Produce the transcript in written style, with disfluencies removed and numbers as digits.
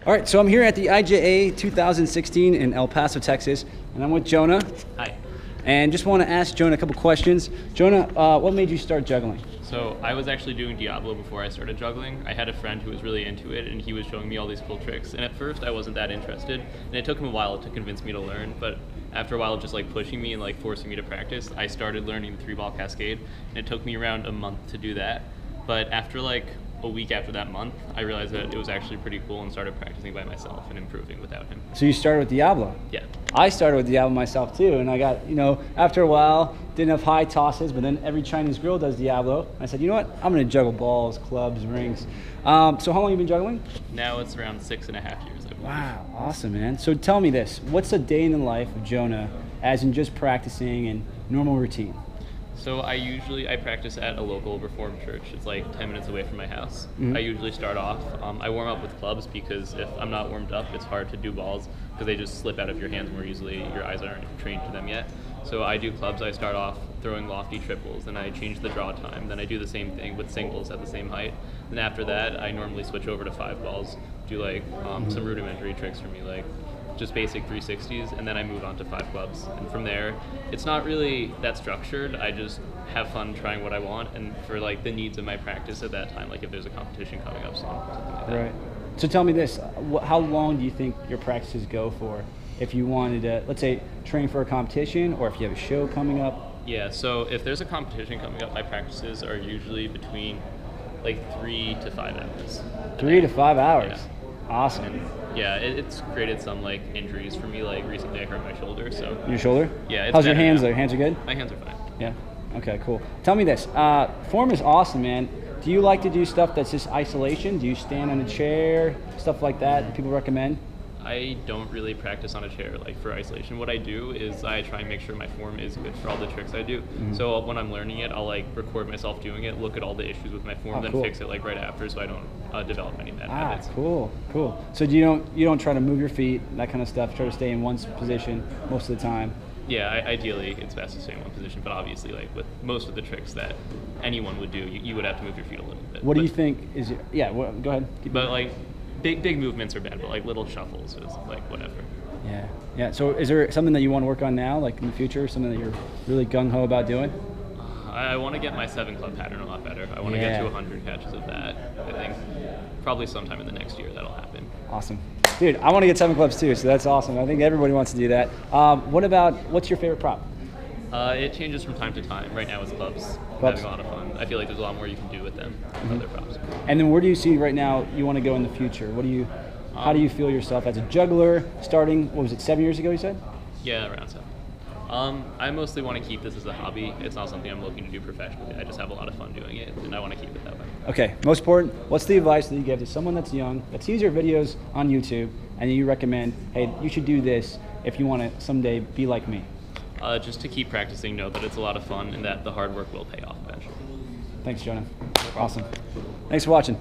All right, so I'm here at the IJA 2016 in El Paso, Texas, and I'm with Jonah. Hi. And just want to ask Jonah a couple questions. Jonah, what made you start juggling? So I was actually doing Diablo before I started juggling. I had a friend who was really into it, and he was showing me all these cool tricks. And at first, I wasn't that interested, and it took him a while to convince me to learn. But after a while of just like pushing me and like forcing me to practice, I started learning the 3-ball cascade, and it took me around a month to do that. But after like a week after that month, I realized that it was actually pretty cool and started practicing by myself and improving without him. So you started with Diablo? Yeah. I started with Diablo myself too, and I got, after a while, didn't have high tosses, but then every Chinese girl does Diablo. I said, you know what, I'm gonna juggle balls, clubs, rings. So how long have you been juggling? Now it's around 6.5 years, I believe. Wow, awesome, man. So tell me this, what's a day in the life of Jonah, as in just practicing and normal routine? So I practice at a local Reformed church. It's like 10 minutes away from my house. Mm-hmm. I usually start off, I warm up with clubs because if I'm not warmed up, it's hard to do balls because they just slip out of your hands more easily. Your eyes aren't trained to them yet. So I do clubs. I start off throwing lofty triples, then I change the draw time. Then I do the same thing with singles at the same height. Then after that, I normally switch over to 5 balls, do like some rudimentary tricks for me, like just basic 360s, and then I move on to 5 clubs. And from there, it's not really that structured. I just have fun trying what I want, and for like the needs of my practice at that time, like if there's a competition coming up soon, something like that. Right. So tell me this, how long do you think your practices go for? If you wanted to, let's say, train for a competition, or if you have a show coming up? Yeah, so if there's a competition coming up, my practices are usually between like 3 to 5 hours. 3 to 5 hours? Yeah. Awesome. And yeah, it's created some like injuries for me. Like recently, I hurt my shoulder. So your shoulder? Yeah. How's your hands? Though? Your hands are good? My hands are fine. Yeah. Okay. Cool. Tell me this. Form is awesome, man. Do you like to do stuff that's just isolation? Do you stand on a chair, stuff like that people recommend? I don't really practice on a chair like for isolation. What I do is I try and make sure my form is good for all the tricks I do. Mm-hmm. So when I'm learning it, I'll like record myself doing it, look at all the issues with my form, then fix it like right after, so I don't develop any bad habits. Cool. So you don't try to move your feet, that kind of stuff. Try to stay in one position most of the time. Yeah, ideally it's best to stay in one position, but obviously like with most of the tricks that anyone would do, you would have to move your feet a little bit. What do you think is? Go ahead. But like. Big movements are bad, but like little shuffles is like whatever. Yeah. So is there something that you want to work on now, like in the future, something that you're really gung-ho about doing? I want to get my 7-club pattern a lot better. I want to get to 100 catches of that. I think probably sometime in the next year that'll happen. Awesome. Dude, I want to get 7 clubs too, so that's awesome. I think everybody wants to do that. What's your favorite prop? It changes from time to time. Right now it's clubs. Having a lot of fun. I feel like there's a lot more you can do with them than other props. And then where do you see right now you want to go in the future? How do you feel yourself as a juggler starting, 7 years ago you said? Yeah, around 7. I mostly want to keep this as a hobby. It's not something I'm looking to do professionally. I just have a lot of fun doing it, and I want to keep it that way. Okay, most important, what's the advice that you give to someone that's young, that sees your videos on YouTube, and you recommend, hey, you should do this if you want to someday be like me? Just to keep practicing, know that it's a lot of fun and that the hard work will pay off eventually. Thanks, Jonah. Awesome. Thanks for watching.